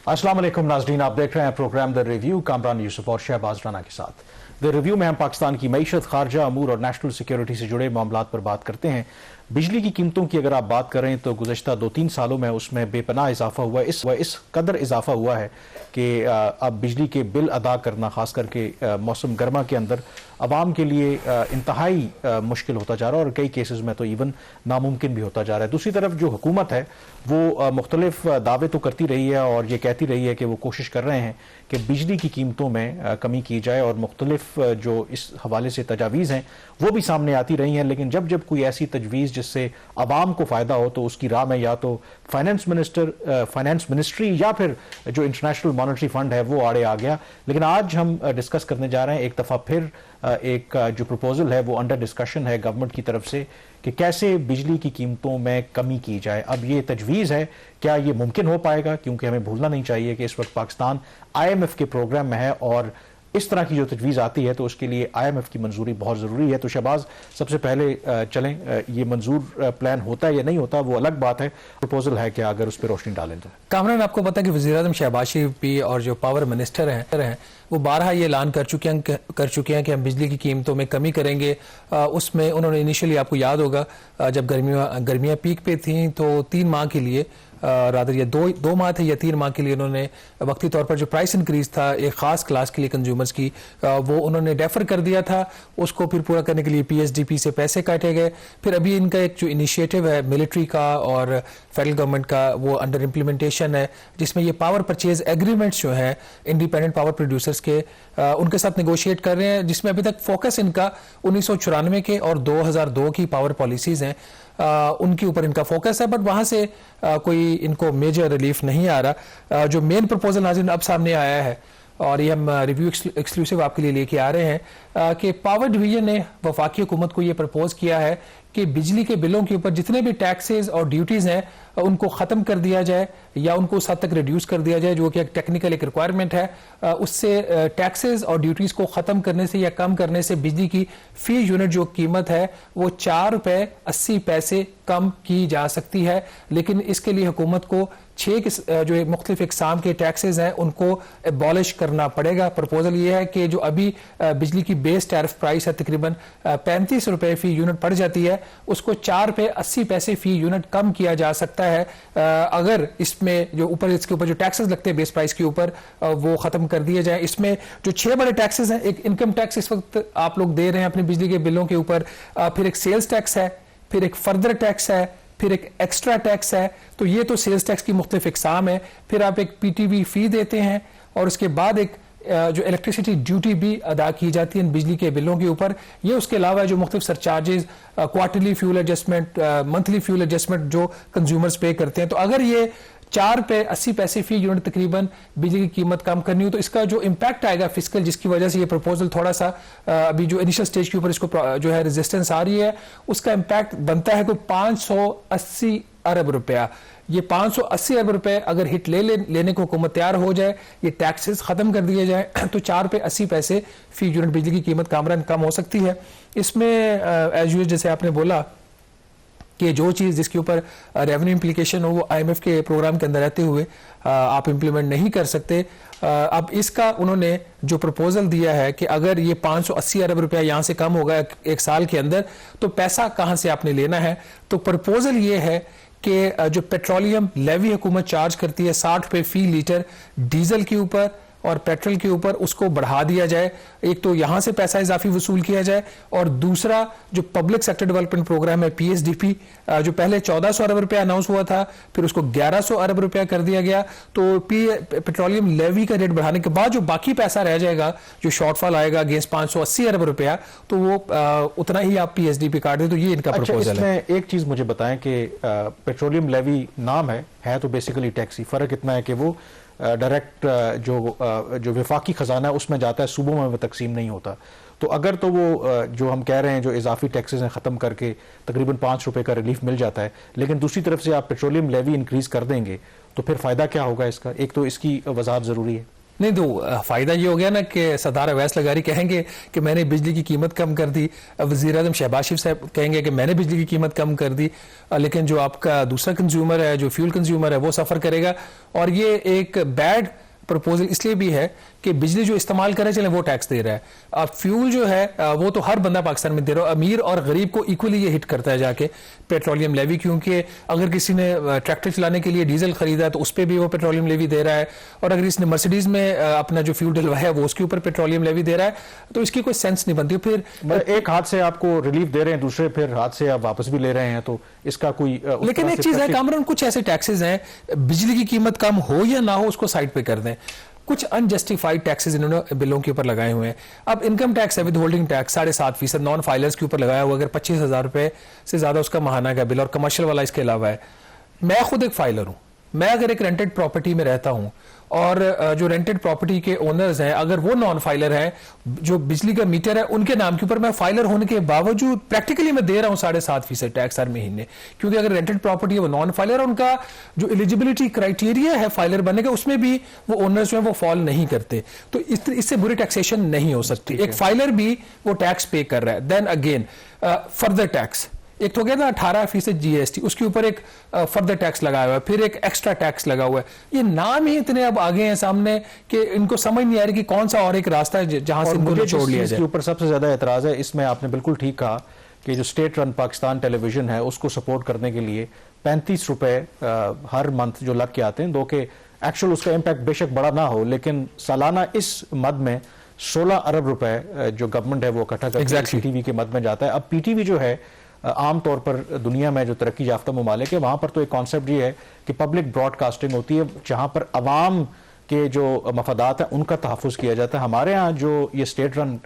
अस्सलाम वालेकुम नाज़रीन, आप देख रहे हैं program the review Kamran Yusuf और शहबाज राना के साथ। द रिव्यू में हम पाकिस्तान की मईशत, खारजा अमूर और नेशनल सिक्योरिटी से जुड़े मामलात पर बात करते हैं। बिजली की कीमतों की अगर आप बात करें तो गुज़श्ता 2-3 सालों में उसमें बेपनाह इजाफा हुआ है। इस कदर इजाफा हुआ है कि अब बिजली के बिल अदा करना, खास करके मौसम गर्मा के अंदर आवाम के लिए इंतहाई मुश्किल होता जा रहा है और कई केसेस में तो इवन नामुमकिन भी होता जा रहा है। दूसरी तरफ जो हुकूमत है वो मुख्तलिफ दावे तो करती रही है और ये कहती रही है कि वो कोशिश कर रहे हैं कि बिजली की कीमतों में कमी की जाए और मुख्तलिफ जो इस हवाले से तजावीज़ हैं वो भी सामने आती रही हैं। लेकिन जब जब कोई ऐसी तजवीज़ जिससे आवाम को फ़ायदा हो तो उसकी राह में या तो फाइनेंस मिनिस्ट्री या फिर जो इंटरनेशनल मॉनेटरी फंड है वो आड़े आ गया। लेकिन आज हम डिस्कस करने जा रहे हैं एक दफ़ा फिर एक जो प्रपोजल है वो अंडर डिस्कशन है गवर्नमेंट की तरफ से कि कैसे बिजली की कीमतों में कमी की जाए। अब ये तजवीज़ है, क्या ये मुमकिन हो पाएगा? क्योंकि हमें भूलना नहीं चाहिए कि इस वक्त पाकिस्तान IMF के प्रोग्राम में है और इस तरह की जो तजवीज़ आती है तो उसके लिए IMF की मंजूरी बहुत ज़रूरी है। तो शहबाज, सबसे पहले चलें, ये मंजूर प्लान होता है या नहीं होता वो अलग बात है, प्रपोजल है क्या, अगर उस पर रोशनी डालें तो। कामरान, आपको पता है कि वज़ीर-ए-आज़म शहबाज शरीफ भी और जो पावर मिनिस्टर हैं वो बारहा ये ऐलान कर चुके हैं कि हम बिजली की कीमतों में कमी करेंगे। उसमें उन्होंने इनिशियली, आपको याद होगा, जब गर्मियाँ पीक पे थी तो 3 माह के लिए रादर ये दो माह थे या 3 माह के लिए उन्होंने वक्ती तौर पर जो प्राइस इंक्रीज था एक खास क्लास के लिए कंज्यूमर्स की, वो उन्होंने डेफर कर दिया था। उसको फिर पूरा करने के लिए PSDP से पैसे काटे गए। फिर अभी इनका एक जो इनिशिएटिव है मिलिट्री का और फेडरल गवर्नमेंट का वो अंडर इम्प्लीमेंटेशन है, जिसमें ये पावर परचेज एग्रीमेंट्स जो हैं इंडिपेंडेंट पावर प्रोड्यूसर्स के उनके साथ नेगोशिएट कर रहे हैं, जिसमें अभी तक फोकस इनका 1994 के और 2002 की पावर पॉलिसीज हैं उनके ऊपर इनका फोकस है। बट वहां से कोई इनको मेजर रिलीफ नहीं आ रहा। जो मेन प्रपोजल नाज़रीन अब सामने आया है और ये हम रिव्यू एक्सक्लूसिव आपके लिए लेके आ रहे हैं कि पावर डिवीजन ने वफाकी हुकूमत को ये प्रपोज किया है कि बिजली के बिलों के ऊपर जितने भी टैक्सेस और ड्यूटीज हैं उनको ख़त्म कर दिया जाए या उनको उस हद तक रिड्यूस कर दिया जाए, जो कि एक टेक्निकल एक रिक्वायरमेंट है। उससे टैक्सेस और ड्यूटीज को ख़त्म करने से या कम करने से बिजली की फी यूनिट जो कीमत है वो 4 रुपये 80 पैसे कम की जा सकती है। लेकिन इसके लिए हुकूमत को 6 जो मुख्तलिफ इकसाम के टैक्सेस हैं उनको एबॉलिश करना पड़ेगा। प्रपोजल ये है कि जो अभी बिजली की बेस टैरिफ प्राइस है तकरीबन 35 रुपये फी यूनिट पड़ जाती है, उसको 4 रुपये 80 पैसे फी यूनिट कम किया जा सकता है अगर इसमें जो इसके ऊपर जो टैक्सेस लगते हैं बेस प्राइस के ऊपर वो खत्म कर दिए जाए। इसमें जो 6 बड़े टैक्सेस हैं, एक इनकम टैक्स इस वक्त आप लोग दे रहे हैं अपने बिजली के बिलों के ऊपर, फिर एक सेल्स टैक्स है, फिर एक फर्दर टैक्स है, फिर एक एक्स्ट्रा टैक्स है। तो ये तो सेल्स टैक्स की मुख्तलिफ इकसाम है। फिर आप एक PTV फी देते हैं और उसके बाद एक जो इलेक्ट्रिसिटी ड्यूटी भी अदा की जाती है बिजली के बिलों के ऊपर। ये उसके अलावा जो मुख्तलिफ surcharges, quarterly fuel adjustment, monthly fuel adjustment जो कंज्यूमर्स पे करते हैं, तो अगर ये 4 रुपये 80 पैसे फी यूनिट तकरीबन बिजली की कीमत कम करनी हो तो इसका जो इम्पैक्ट आएगा फिजिकल, जिसकी वजह से ये प्रपोजल थोड़ा सा अभी जो इनिशियल स्टेज के ऊपर इसको जो है रेजिस्टेंस आ रही है, उसका इम्पैक्ट बनता है कोई 580 अरब रुपया। ये 580 अरब रुपए अगर हिट लेने को हुकूमत तैयार हो जाए, ये टैक्सेस खत्म कर दिए जाए तो 4 रुपये 80 पैसे फी यूनिट बिजली की कीमत कामरान कम हो सकती है। इसमें एज यूजुअल जैसे आपने बोला कि जो चीज़ जिसके ऊपर रेवेन्यू इम्प्लीकेशन हो वो IMF के प्रोग्राम के अंदर रहते हुए आप इम्प्लीमेंट नहीं कर सकते। अब इसका उन्होंने जो प्रपोजल दिया है कि अगर ये 580 अरब रुपया यहाँ से कम होगा एक साल के अंदर, तो पैसा कहाँ से आपने लेना है। तो प्रपोजल ये है कि जो पेट्रोलियम लेवी हुकूमत चार्ज करती है 60 रुपये फी लीटर डीजल के ऊपर और पेट्रोल के ऊपर, उसको बढ़ा दिया जाए। एक तो यहां से पैसा इजाफी वसूल किया जाए और दूसरा जो पब्लिक सेक्टर डेवलपमेंट प्रोग्राम है PSDP, जो पहले 1400 अरब रुपया अनाउंस हुआ था, फिर उसको 1100 अरब रुपया कर दिया गया। तो पेट्रोलियम लेवी का रेट बढ़ाने के बाद जो बाकी पैसा रह जाएगा, जो शॉर्टफॉल आएगा अगेंस्ट 580 अरब रुपया, तो वो उतना ही आप PSDP काट दें। तो ये इनका प्रपोजल है। एक चीज मुझे बताएं कि पेट्रोलियम लेवी नाम है तो बेसिकली टैक्स ही, फर्क इतना है कि वो डायरेक्ट जो वफाकी खजाना है उसमें जाता है, सूबों में वो तकसीम नहीं होता। तो अगर तो वो जो हम कह रहे हैं जो इजाफी टैक्सेस हैं ख़त्म करके तकरीबन 5 रुपये का रिलीफ मिल जाता है, लेकिन दूसरी तरफ से आप पेट्रोलियम लेवी इंक्रीज कर देंगे तो फिर फ़ायदा क्या होगा इसका? एक तो इसकी वजाहत ज़रूरी है। नहीं तो फायदा ये हो गया ना कि सरदार अवैस लगारी कहेंगे कि मैंने बिजली की कीमत कम कर दी, वज़ीर आज़म शहबाज शरीफ साहब कहेंगे कि मैंने बिजली की कीमत कम कर दी, लेकिन जो आपका दूसरा कंज्यूमर है, जो फ्यूल कंज्यूमर है, वो सफ़र करेगा। और ये एक बैड प्रपोजल इसलिए भी है कि बिजली जो इस्तेमाल करे चले वो टैक्स दे रहा है। अब फ्यूल जो है वो तो हर बंदा पाकिस्तान में दे रहा है, अमीर और गरीब को इक्वली ये हिट करता है जाके पेट्रोलियम लेवी, क्योंकि अगर किसी ने ट्रैक्टर चलाने के लिए डीजल खरीदा तो उस पर भी वो पेट्रोलियम लेवी दे रहा है, और अगर इसने मर्सिडीज में अपना जो फ्यूल डलवाया वो उसके ऊपर पेट्रोलियम लेवी दे रहा है, तो इसकी कोई सेंस नहीं बनती। फिर एक हाथ से आपको रिलीफ दे रहे हैं, दूसरे फिर हाथ से आप वापस भी ले रहे हैं, तो इसका कोई लेकिन एक चीज है कामरान, कुछ ऐसे टैक्सेस हैं, बिजली की कीमत कम हो या ना हो उसको साइड पे कर दें। कुछ अनजस्टिफाइड टैक्सेस इन्होंने बिलों के ऊपर लगाए हुए हैं। अब इनकम टैक्स है, with holding tax 7.5% non filers के ऊपर लगाया हुआ, अगर 25,000 रुपए से ज्यादा उसका महाना का बिल, और कमर्शियल वाला इसके अलावा है। मैं खुद एक फाइलर हूं, मैं अगर एक रेंटेड प्रॉपर्टी में रहता हूं और जो रेंटेड प्रॉपर्टी के ओनर्स हैं अगर वो नॉन फाइलर हैं, जो बिजली का मीटर है उनके नाम के ऊपर मैं फाइलर होने के बावजूद प्रैक्टिकली मैं दे रहा हूं 7.5% टैक्स हर महीने, क्योंकि अगर रेंटेड प्रॉपर्टी है वो नॉन फाइलर, उनका जो एलिजिबिलिटी क्राइटेरिया है फाइलर बनने का उसमें भी वो ओनर्स जो है वो फॉल नहीं करते, तो इससे बुरी टैक्सेशन नहीं हो सकती। एक फाइलर भी वो टैक्स पे कर रहा है। देन अगेन फर्दर टैक्स, एक तो गया था 18% जीएसटी, उसके ऊपर एक फर्दर टैक्स लगाया हुआ है, फिर एक एक्स्ट्रा टैक्स लगा हुआ है। ये नाम ही इतने अब आगे हैं सामने कि इनको समझ नहीं आ रही कि कौन सा और एक रास्ता है जहां से इनको छोड़ लिया जाए। इसके ऊपर सबसे ज्यादा एतराज है, इसमें आपने बिल्कुल ठीक कहा कि जो स्टेट रन पाकिस्तान टेलीविजन है उसको सपोर्ट करने के लिए 35 रुपए हर मंथ जो लग के आते हैं, दो के एक्चुअल उसका इम्पैक्ट बेशक बड़ा ना हो, लेकिन सालाना इस मद में 16 अरब रुपए जो गवर्नमेंट है वो इकट्ठा करके पीटीवी के मद में जाता है। अब पीटीवी जो है आमतौर पर दुनिया में जो तरक्की याफ्ता ममालिक है वहां पर तो एक कॉन्सेप्ट ये है कि पब्लिक ब्रॉडकास्टिंग होती है जहां पर अवाम के जो मफादात हैं उनका तहफ़्फ़ुज़ किया जाता है। हमारे यहाँ जो ये स्टेट रन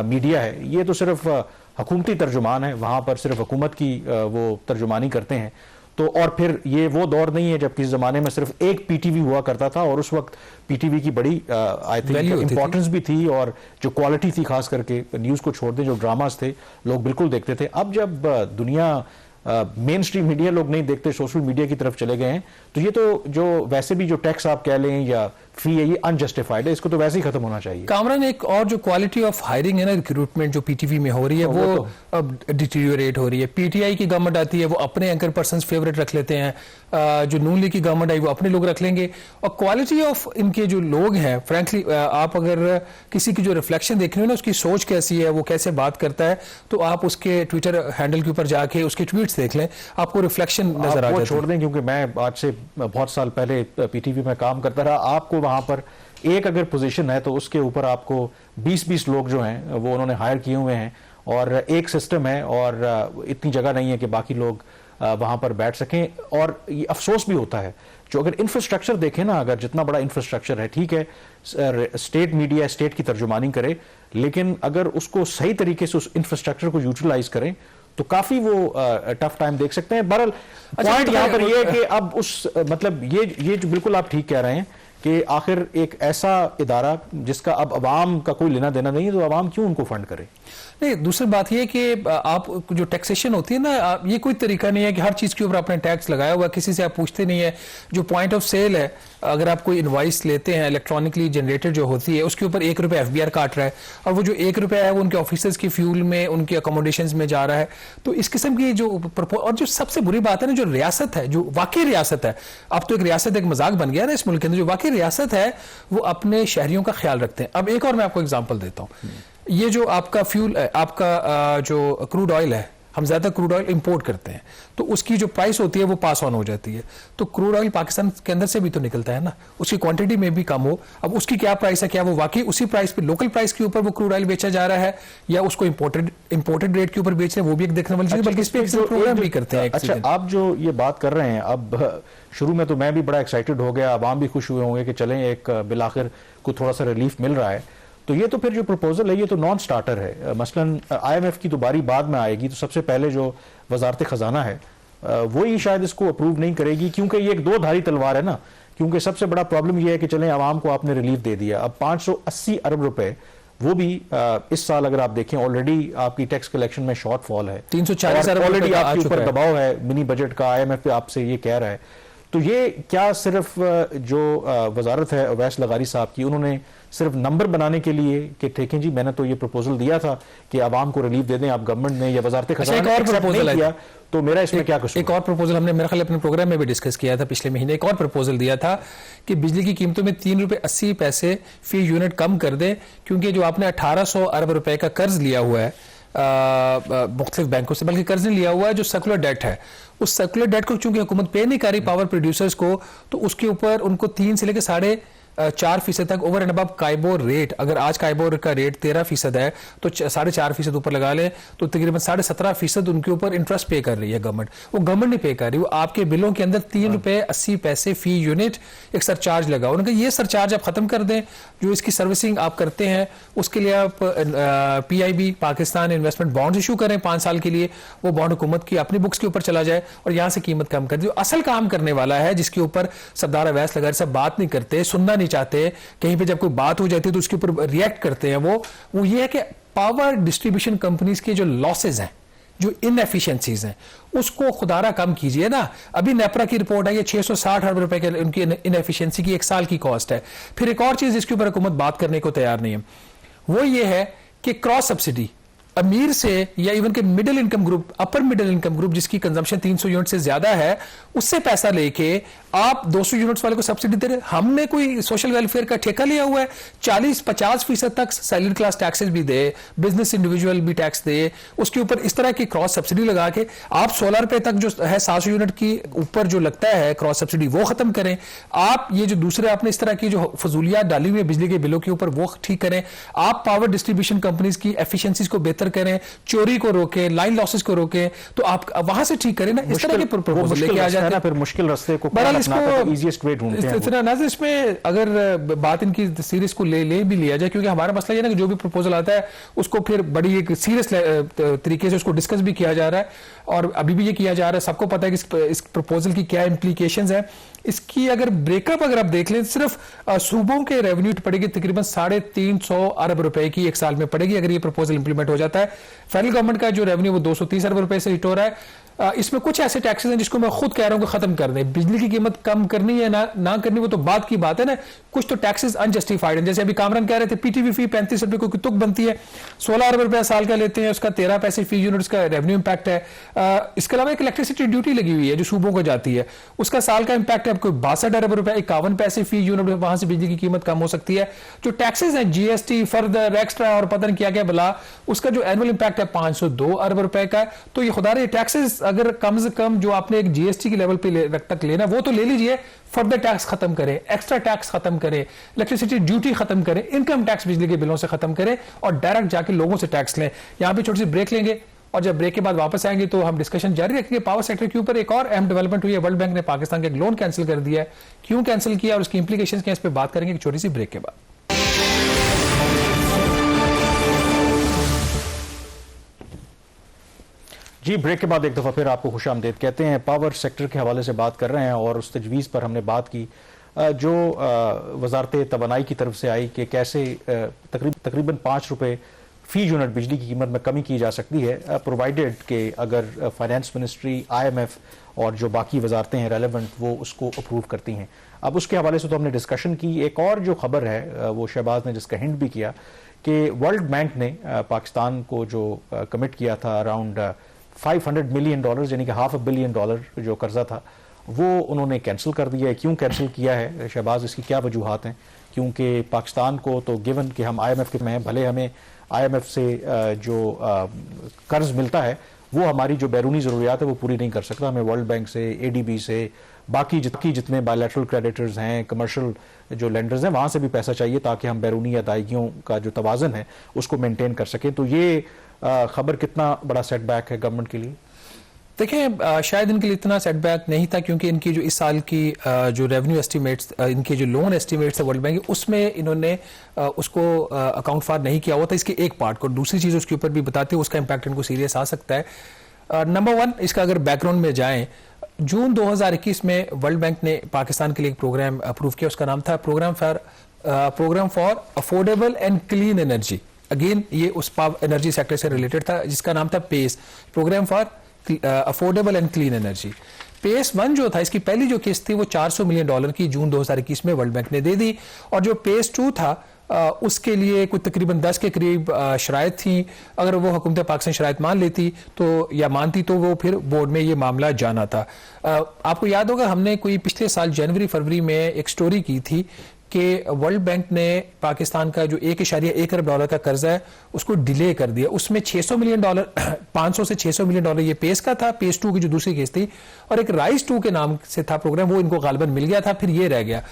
मीडिया है ये तो सिर्फ हुकूमती तर्जुमान है, वहां पर सिर्फ हुकूमत की वो तर्जुमानी करते हैं। तो और फिर ये वो दौर नहीं है जब किसी जमाने में सिर्फ एक पीटीवी हुआ करता था और उस वक्त पीटीवी की बड़ी आई थिंक इंपॉर्टेंस भी थी, और जो क्वालिटी थी खास करके न्यूज़ को छोड़ दें जो ड्रामास थे लोग बिल्कुल देखते थे। अब जब दुनिया मेन स्ट्रीम मीडिया लोग नहीं देखते, सोशल मीडिया की तरफ चले गए हैं, तो ये तो जो वैसे भी जो टैक्स आप कह लें या फी है ये अनजस्टिफाइड है, इसको तो वैसे ही खत्म होना चाहिए। कामरान एक और जो क्वालिटी ऑफ हायरिंग है ना, रिक्रूटमेंट जो पीटीवी में हो रही है वो अब डिटीरियोरेट हो रही है। पीटीआई की गवर्नमेंट आती है वो अपने एंकर पर्सन फेवरेट रख लेते हैं, जो नून लीग की गवर्नमेंट आई वो अपने लोग रख लेंगे, और क्वालिटी ऑफ इनके जो लोग हैं फ्रैंकली आप अगर किसी की जो रिफ्लेक्शन देख रहे हो ना उसकी सोच कैसी है, वो कैसे बात करता है, तो आप उसके ट्विटर हैंडल के ऊपर जाके उसके ट्वीट्स देख लें, आपको रिफ्लेक्शन नजर आ जाए। छोड़ दें क्योंकि मैं आज से बहुत साल पहले पीटीवी में काम करता रहा, आपको वहां पर एक अगर पोजीशन है तो उसके ऊपर आपको 20-20 लोग जो हैं वो उन्होंने हायर किए हुए हैं, और एक सिस्टम है और इतनी जगह नहीं है कि बाकी लोग वहां पर बैठ सकें। और ये अफसोस भी होता है जो अगर इंफ्रास्ट्रक्चर देखें ना, अगर जितना बड़ा इंफ्रास्ट्रक्चर है, ठीक है स्टेट मीडिया स्टेट की तर्जुमानी करे, लेकिन अगर उसको सही तरीके से उस इंफ्रास्ट्रक्चर को यूटिलाइज करें तो काफी वो टफ टाइम देख सकते हैं। बहरहाल पॉइंट यहां पर ये है कि अब उस मतलब ये जो बिल्कुल आप ठीक कह रहे हैं कि आखिर एक ऐसा इदारा जिसका अब अवाम का कोई लेना देना नहीं है, तो अवाम क्यों उनको फंड करे। नहीं, दूसरी बात यह कि आप जो टैक्सेशन होती है ना, ये कोई तरीका नहीं है कि हर चीज के ऊपर आपने टैक्स लगाया हुआ, किसी से आप पूछते नहीं है। जो पॉइंट ऑफ सेल है, अगर आप कोई इनवाइस लेते हैं इलेक्ट्रॉनिकली जनरेटेड जो होती है उसके ऊपर 1 रुपया एफबीआर काट रहा है, और वो जो 1 रुपया है वो उनके ऑफिसर्स की फ्यूल में उनके अकोमोडेशन में जा रहा है। तो इस किस्म की जो और जो सबसे बुरी बात है ना, जो रियासत है, जो वाकई रियासत है, अब तो एक रियासत एक मजाक बन गया ना इस मुल्क के अंदर, जो वाकई रियासत है वो अपने शहरियों का ख्याल रखते हैं। अब एक और मैं आपको एग्जाम्पल देता हूँ, ये जो आपका फ्यूल आपका जो क्रूड ऑयल है, हम ज्यादा क्रूड ऑयल इंपोर्ट करते हैं तो उसकी जो प्राइस होती है वो पास ऑन हो जाती है। तो क्रूड ऑयल पाकिस्तान के अंदर से भी तो निकलता है ना, उसकी क्वांटिटी में भी कम हो, अब उसकी क्या प्राइस है, क्या वो वाकई उसी प्राइस पे लोकल प्राइस के ऊपर वो क्रूड ऑयल बेचा जा रहा है या उसको इंपोर्टेड रेट के ऊपर बेच रहे हैं, वो भी एक देखने वाली चीज है। बल्कि इस पे प्रोग्राम भी करते हैं। अच्छा, आप जो ये बात कर रहे हैं, अब शुरू में तो मैं भी बड़ा एक्साइटेड हो गया, आवाम भी खुश हुए होंगे कि चलें एक बिलाखिर को थोड़ा सा रिलीफ मिल रहा है। तो ये तो फिर जो प्रपोजल है ये तो नॉन स्टार्टर है। मसलन IMF की तो बारी बाद में आएगी, तो सबसे पहले जो वजारत खजाना है वो ही शायद इसको अप्रूव नहीं करेगी, क्योंकि ये एक दो धारी तलवार है ना। क्योंकि सबसे बड़ा प्रॉब्लम ये है कि चलें आवाम को आपने रिलीफ दे दिया, अब 580 अरब रुपए वो भी इस साल अगर आप देखें ऑलरेडी आपकी टैक्स कलेक्शन में शॉर्टफॉल है, 340 अरब ऑलरेडी आपके ऊपर दबाव है मिनी बजट का, IMF पे आपसे ये कह रहा है। तो ये क्या सिर्फ जो वजारत है अवैस लगारी साहब की, उन्होंने सिर्फ नंबर बनाने के लिए कि ठेकें जी मैंने तो ये प्रपोजल दिया था कि आवाम को रिलीफ दे दें, आप गवर्नमेंट ने या वजारत खजाना ने एक्सेप्ट नहीं किया, तो मेरा इसमें क्या कसूर? एक और प्रपोजल हमने मेरे ख्याल अपने प्रोग्राम में भी डिस्कस किया था पिछले महीने। एक और प्रपोजल दिया था कि बिजली की कीमतों में 3 रुपए 80 पैसे फी यूनिट कम कर दें, क्योंकि जो आपने 1800 अरब रुपए का कर्ज लिया हुआ है मुख्तलिफ बैंकों से, बल्कि कर्ज नहीं लिया हुआ है, जो सर्कुलर डेट है, उस सर्कुलर डेट को चूंकि हुकूमत पे नहीं कर रही पावर प्रोड्यूसर्स को, तो उसके ऊपर उनको 3 से लेकर 4.5% तक over and above KIBOR rate, अगर आज काइबोर का रेट 13% है तो 4.5% ऊपर लगा ले तो तकरीबन 17.5% उनके ऊपर इंटरेस्ट पे कर रही है गवर्नमेंट। वो गवर्नमेंट नहीं पे कर रही, वो आपके बिलों के अंदर 3 रुपए 80 पैसे फी यूनिट एक सरचार्ज लगा। उन्होंने कहा ये सरचार्ज आप खत्म कर दें, जो इसकी सर्विसिंग आप करते हैं उसके लिए आप PIB Pakistan investment bond issue करें 5 साल के लिए, वो बॉन्ड हुकूमत की अपनी बुक्स के ऊपर चला जाए और यहां से कीमत कम कर दे। जो असल काम करने वाला है, जिसके ऊपर सरदार अवैस लगारी साहब बात नहीं करते, सुनना चाहते, कहीं पे जब कोई बात हो जाती है तो उसके ऊपर रिएक्ट करते हैं, वो ये है कि पावर डिस्ट्रीब्यूशन कंपनीज के जो लॉसेज हैं, जो इनएफिशिएंसीज हैं, उसको खुदारा कम कीजिए ना। अभी नेपरा की रिपोर्ट है, ये 660 अरब रुपए के उनकी इनएफिशिएंसी की 1 साल की कॉस्ट है। फिर एक और चीज जिसके ऊपर हुकूमत बात करने को तैयार नहीं है, वो ये है कि क्रॉस सब्सिडी अमीर से या इवन के middle income group, upper middle income group जिसकी कंजम्पशन 300 यूनिट से ज्यादा है, उससे पैसा लेके आप 200 यूनिट्स वाले को सब्सिडी दे रहे। हमने कोई सोशल वेलफेयर का ठेका लिया हुआ है? 40-50% तक सैलरी क्लास टैक्सेस भी दे, बिजनेस इंडिविजुअल भी टैक्स दे, उसके ऊपर इस तरह की क्रॉस सब्सिडी लगा के आप 16 रुपए तक जो है 700 यूनिट की ऊपर जो लगता है क्रॉस सब्सिडी, वो खत्म करें। आप ये जो दूसरे आपने इस तरह की जो फजूलियात डाली हुई है बिजली के बिलों के ऊपर, वो ठीक करें। आप पावर डिस्ट्रीब्यूशन कंपनीज की एफिशिएंसीज को बेहतर करें, चोरी को रोके, लाइन लॉसेस को रोके, तो आप वहां से ठीक करें ना। इस तरह के प्रपोजल लेके आ जाते हैं, फिर मुश्किल रास्ते को इजीएस्ट वे ढूंढते हैं। इतना नाज़िर, इसमें अगर बात इनकी सीरियस को ले भी लिया जाए, क्योंकि हमारा मसला ये ना कि जो भी प्रपोजल आता है उसको फिर बड़ी एक सीरियस तरीके से उसको डिस्कस भी किया जा रहा है, और अभी भी ये किया जा रहा है। सबको पता है कि इस प्रपोजल की क्या इंप्लीकेशंस है। इसकी अगर ब्रेकअप अगर आप देख लें, सिर्फ सूबों के रेवेन्यू पड़ेगी तकरीबन 350 अरब रुपए की 1 साल में पड़ेगी, अगर ये प्रपोजल इंप्लीमेंट हो जाता है। फेडरल गवर्नमेंट का जो रेवेन्यू वो 230 अरब रुपए से हिट हो रहा है। इसमें कुछ ऐसे टैक्सेस हैं जिसको मैं खुद कह रहा हूं कि खत्म कर दें। बिजली की कीमत कम करनी है ना करनी, वो तो बात की बात है ना। कुछ तो टैक्सेस अनजस्टिफाइड हैं, जैसे अभी कामरान कह रहे थे PTV फी 35 रुपए को तुक बनती है, 16 अरब रुपए साल का लेते हैं, उसका 13 पैसे फी यूनिट का रेवेन्यू इंपैक्ट है। इसके अलावा एक इलेक्ट्रिसिटी ड्यूटी लगी हुई है जो सूबों को जाती है, उसका साल का इंपैक्ट है आपको 62 अरब रुपए, 51 पैसे फी यूनिट, वहां से बिजली की कीमत कम हो सकती है। जो टैक्सेस है GST फर्दर एक्स्ट्रा और पता नहीं क्या क्या बला, उसका जो एनुअल इंपैक्ट है 502 अरब रुपए का। तो ये खुदा रहे टैक्सेस अगर कम से कम जो आपने एक GST की लेवल पे तक लेना, वो तो ले लीजिए। फर्दर टैक्स खत्म करें, एक्स्ट्रा टैक्स खत्म करें, इलेक्ट्रिसिटी ड्यूटी खत्म करें, इनकम टैक्स बिजली के बिलों से खत्म करें और डायरेक्ट जाके लोगों से टैक्स लें। यहां पे छोटी सी ब्रेक लेंगे और जब ब्रेक के बाद वापस आएंगे तो हम डिस्कशन जारी रखेंगे। पावर सेक्टर के ऊपर एक और अहम डेवलपमेंट हुई है, वर्ल्ड बैंक ने पाकिस्तान का एक लोन कैंसिल कर दिया है। क्यों कैंसिल किया और उसकी इंप्लीकेशंस क्या, इस पर बात करेंगे एक छोटी सी ब्रेक के बाद। जी, ब्रेक के बाद एक दफ़ा फिर आपको खुशामदीद कहते हैं। पावर सेक्टर के हवाले से बात कर रहे हैं और उस तजवीज़ पर हमने बात की जो वजारत तवानाई की तरफ से आई कि कैसे तकरीबन 5 रुपए फी यूनिट बिजली की कीमत में कमी की जा सकती है, प्रोवाइडेड कि अगर फाइनेंस मिनिस्ट्री, IMF और जो बाकी वजारतें हैं रेलेवेंट वो उसको अप्रूव करती हैं। अब उसके हवाले से तो हमने डिस्कशन की। एक और जो खबर है वो शहबाज ने जिसका हिंट भी किया कि वर्ल्ड बैंक ने पाकिस्तान को जो कमिट किया था अराउंड $500 मिलियन, यानी कि $500 मिलियन जो कर्जा था, वो उन्होंने कैंसिल कर दिया है। क्यों कैंसिल किया है शहबाज, इसकी क्या वजूहात हैं? क्योंकि पाकिस्तान को तो गिवन कि हम IMF के में हैं, भले हमें IMF से जो कर्ज मिलता है वो हमारी जो बैरूनी ज़रूरियात है वो पूरी नहीं कर सकता। हमें वर्ल्ड बैंक से, ADB से, बाकी जितने बायलैटरल क्रेडिटर्स हैं, कमर्शियल जो लेंडर्स हैं, वहाँ से भी पैसा चाहिए ताकि हम बैरूनी अदायगियों का जो तवाज़न है उसको मेनटेन कर सकें। तो ये खबर कितना बड़ा सेटबैक है गवर्नमेंट के लिए? देखिए, शायद इनके लिए इतना सेटबैक नहीं था, क्योंकि इनकी जो इस साल की जो रेवेन्यू एस्टिमेट्स, इनके जो लोन एस्टिमेट्स है वर्ल्ड बैंक, उसमें इन्होंने उसको अकाउंट फॉर नहीं किया हुआ था, इसके एक पार्ट को। दूसरी चीज़ उसके ऊपर भी बताते हैं, उसका इंपैक्ट इनको सीरियस आ सकता है। नंबर 1, इसका अगर बैकग्राउंड में जाएं, जून 2021 में वर्ल्ड बैंक ने पाकिस्तान के लिए एक प्रोग्राम अप्रूव किया, उसका नाम था program for affordable and clean energy. Again ये उस एनर्जी सेक्टर से रिलेटेड था, जिसका नाम था PACE, program for affordable and clean energy. PACE 1 जो था, इसकी पहली जो किस्त थी वो $400 मिलियन की जून 2021 में वर्ल्ड बैंक ने दे दी, और जो पेस 2 था उसके लिए कुछ तकरीबन 10 के करीब शराइत थी। अगर वो हुकूमत पाकिस्तान शराइत मान लेती तो या मानती तो वो फिर बोर्ड में ये मामला जाना था। आपको याद होगा हमने कोई पिछले साल जनवरी फरवरी में एक स्टोरी की थी कि वर्ल्ड बैंक ने पाकिस्तान का जो $1.1 अरब का कर्जा है उसको डिले कर दिया। उसमें $600 मिलियन 500 से $600 मिलियन ये पेस का था, पेस 2 की जो दूसरी केस थी, और एक राइज 2 के नाम से था प्रोग्राम, वो इनको गालिबन मिल गया था, फिर ये रह गया।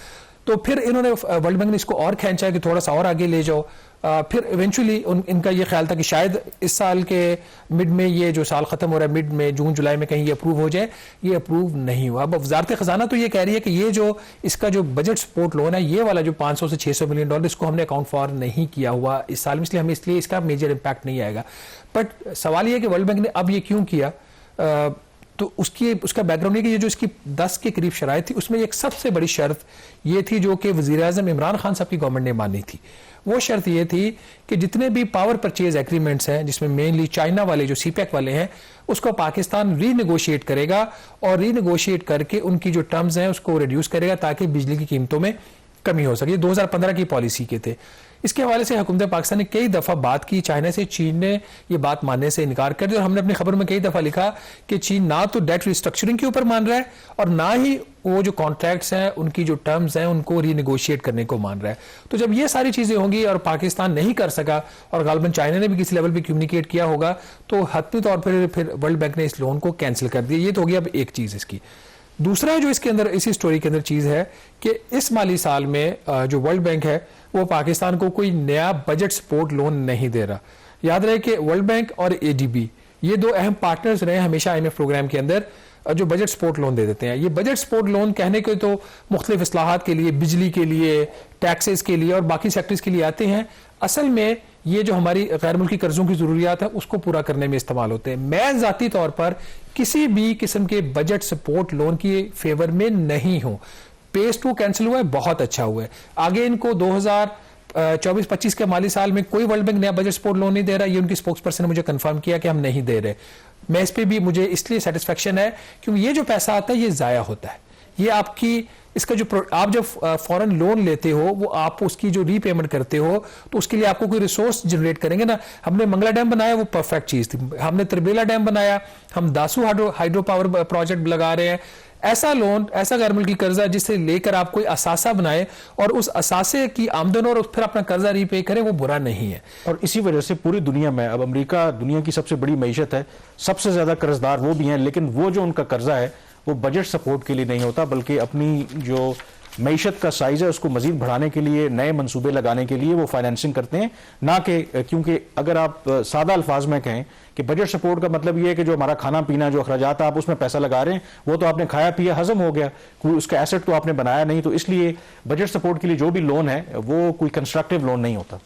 तो फिर इन्होंने वर्ल्ड बैंक ने इसको और खींचा कि थोड़ा सा और आगे ले जाओ। फिर इवेंचुअली इनका ये ख्याल था कि शायद इस साल के मिड में, ये जो साल खत्म हो रहा है मिड में, जून जुलाई में कहीं ये अप्रूव हो जाए। ये अप्रूव नहीं हुआ। अब वजारत खजाना तो ये कह रही है कि ये जो इसका जो बजट सपोर्ट लोन है, ये वाला जो $500 से $600 मिलियन, इसको हमने अकाउंट फॉर नहीं किया हुआ इस साल में, इसलिए इसका मेजर इंपैक्ट नहीं आएगा। बट सवाल ये कि वर्ल्ड बैंक ने अब ये क्यों किया, तो उसका बैकग्राउंड है कि ये जो इसकी 10 के करीब शराइत थी, उसमें एक सबसे बड़ी शर्त ये थी जो कि वज़ीर-ए-आज़म इमरान खान साहब की गवर्नमेंट ने मानी थी। वो शर्त ये थी कि जितने भी पावर परचेज एग्रीमेंट्स हैं, जिसमें मेनली चाइना वाले जो सीपैक वाले हैं, उसको पाकिस्तान रीनेगोशिएट करेगा, और रीनेगोशिएट करके उनकी जो टर्म्स हैं उसको रिड्यूस करेगा ताकि बिजली की कीमतों में कमी हो सके। 2015 की पॉलिसी के थे। इसके हवाले से हुकूमत पाकिस्तान ने कई दफ़ा बात की चाइना से, चीन ने ये बात मानने से इनकार कर दिया, और हमने अपनी खबर में कई दफ़ा लिखा कि चीन ना तो डेट रिस्ट्रक्चरिंग के ऊपर मान रहा है, और ना ही वो जो कॉन्ट्रैक्ट्स हैं उनकी जो टर्म्स हैं उनको रीनेगोशिएट करने को मान रहा है। तो जब ये सारी चीज़ें होंगी और पाकिस्तान नहीं कर सका, और गालिबन चाइना ने भी किसी लेवल पर कम्युनिकेट किया होगा, तो हतमी तौर पर फिर वर्ल्ड बैंक ने इस लोन को कैंसिल कर दिया। ये तो हो गया अब एक चीज़ इसकी। दूसरा जो इसके अंदर, इसी स्टोरी के अंदर चीज़ है कि इस माली साल में जो वर्ल्ड बैंक है वो पाकिस्तान को कोई नया बजट सपोर्ट लोन नहीं दे रहा। याद रहे कि वर्ल्ड बैंक और ADB ये दो अहम पार्टनर्स रहे हमेशा IMF प्रोग्राम के अंदर, जो बजट सपोर्ट लोन दे देते हैं। ये बजट सपोर्ट लोन कहने के तो मुख्तलिफ इस्लाहात के लिए, बिजली के लिए, टैक्सेस के लिए और बाकी सेक्टर्स के लिए आते हैं। असल में ये जो हमारी गैर मुल्की कर्जों की जरूरियात है उसको पूरा करने में इस्तेमाल होते हैं। मैं जाती तौर पर किसी भी किस्म के बजट सपोर्ट लोन की फेवर में नहीं हूं। पेस 2 कैंसिल हुआ है, बहुत अच्छा हुआ है। आगे इनको 2024-25 के माली साल में कोई वर्ल्ड बैंक नया बजट सपोर्ट लोन नहीं दे रहा। ये उनकी स्पोक्स पर्सन ने मुझे कंफर्म किया कि हम नहीं दे रहे। मैं इस पे भी मुझे इसलिए सेटिस्फेक्शन है क्योंकि ये जो पैसा आता है ये जाया होता है। ये आपकी इसका जो आप जब फॉरेन लोन लेते हो, वो आप उसकी जो रीपेमेंट करते हो तो उसके लिए आपको कोई रिसोर्स जनरेट करेंगे ना। हमने मंगला डैम बनाया, वो परफेक्ट चीज थी। हमने तरबेला डैम बनाया, हम दासू हाइड्रो पावर प्रोजेक्ट लगा रहे हैं। ऐसा लोन, ऐसा गैर मुल्की कर्जा जिससे लेकर आप कोई असासा बनाए और उस असासे की आमदन और फिर अपना कर्जा रीपे करें, वो बुरा नहीं है। और इसी वजह से पूरी दुनिया में अब अमेरिका दुनिया की सबसे बड़ी मईशत है, सबसे ज्यादा कर्जदार वो भी हैं, लेकिन वो जो उनका कर्जा है वो बजट सपोर्ट के लिए नहीं होता, बल्कि अपनी जो मईशत का साइज है उसको मजीद बढ़ाने के लिए, नए मंसूबे लगाने के लिए वो फाइनेंसिंग करते हैं। ना कि क्योंकि अगर आप सादा अल्फाज में कहें कि बजट सपोर्ट का मतलब ये है कि जो हमारा खाना पीना, जो अखराजात आप उसमें पैसा लगा रहे हैं, वो तो आपने खाया पिया हजम हो गया, कोई उसका एसेट तो आपने बनाया नहीं। तो इसलिए बजट सपोर्ट के लिए जो भी लोन है वो कोई कंस्ट्रक्टिव लोन नहीं होता।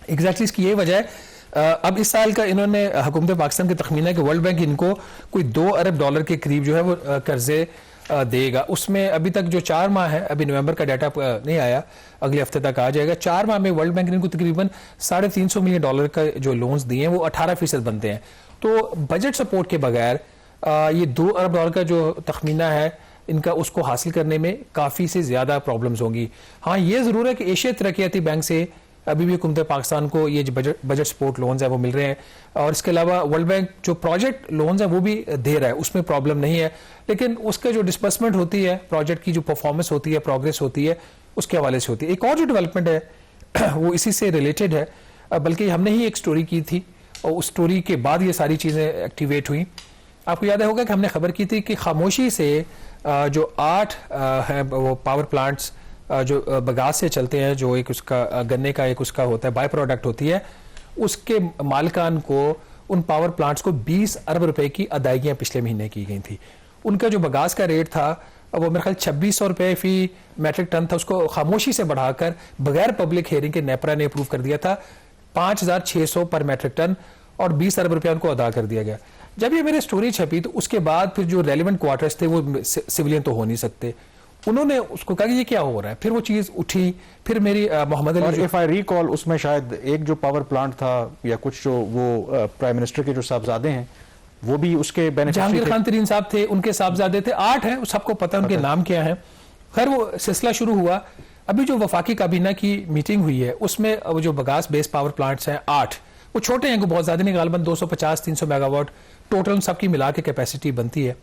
एग्जैक्टली इसकी ये वजह है। अब इस साल का इन्होंने हुकूमत पाकिस्तान का तखमीना है कि वर्ल्ड बैंक इनको कोई $2 अरब के करीब जो है वो कर्जे देगा। उसमें अभी तक जो 4 माह है, अभी नवंबर का डाटा नहीं आया, अगले हफ्ते तक आ जाएगा। 4 माह में वर्ल्ड बैंक ने इनको तकरीबन $350 मिलियन का जो लोन्स दिए हैं वो 18% बनते हैं। तो बजट सपोर्ट के बगैर ये $2 अरब का जो तखमीना है इनका, उसको हासिल करने में काफ़ी से ज़्यादा प्रॉब्लम्स होंगी। हाँ, ये ज़रूर है कि एशिया तरक्याती बैंक से अभी भी हुकूमत पाकिस्तान को ये जो बजट सपोर्ट लोन्स हैं वो मिल रहे हैं, और इसके अलावा वर्ल्ड बैंक जो प्रोजेक्ट लोन्स हैं वो भी दे रहा है, उसमें प्रॉब्लम नहीं है। लेकिन उसके जो डिस्बर्समेंट होती है, प्रोजेक्ट की जो परफॉर्मेंस होती है, प्रोग्रेस होती है, उसके हवाले से होती है। एक और जो डेवलपमेंट है वो इसी से रिलेटेड है, बल्कि हमने ही एक स्टोरी की थी और उस स्टोरी के बाद ये सारी चीज़ें एक्टिवेट हुई। आपको याद होगा कि हमने खबर की थी कि खामोशी से जो 8 हैं वो पावर प्लांट्स जो बगास से चलते हैं, जो एक उसका गन्ने का एक उसका होता है बाय प्रोडक्ट होती है, उसके मालिकान को, उन पावर प्लांट्स को 20 अरब रुपए की अदायगियां पिछले महीने की गई थी। उनका जो बगास का रेट था वो मेरे ख्याल 2600 रुपए फी मैट्रिक टन था, उसको खामोशी से बढ़ाकर बगैर पब्लिक हेयरिंग के नेपरा ने अप्रूव कर दिया था 5600 पर मैट्रिक टन, और 20 अरब रुपया उनको अदा कर दिया गया। जब ये मेरी स्टोरी छपी तो उसके बाद फिर जो रेलिवेंट क्वार्टर्स थे वो सिविलियन तो हो नहीं सकते, उन्होंने उसको कहा कि ये क्या हो रहा है। फिर वो चीज उठी, फिर मेरी Mohammad Ali, if I recall, उसमें शायद एक जो पावर प्लांट था या कुछ जो वो प्राइम मिनिस्टर के जो साहबजादे हैं वो भी उसके बेनिफिशियरी जहांगीर थे। खान तरीन साहब थे, उनके साहबजादे थे, 8 हैं, सबको पता है उनके नाम क्या है। खैर वो सिलसिला शुरू हुआ। अभी जो वफाकी काबीना की मीटिंग हुई है उसमें वो जो बगास बेस पावर प्लांट्स हैं 8, वो छोटे हैं, बहुत ज्यादा नहीं, गालबन 250-300 मेगावाट टोटल सबकी मिला के कैपेसिटी बनती है।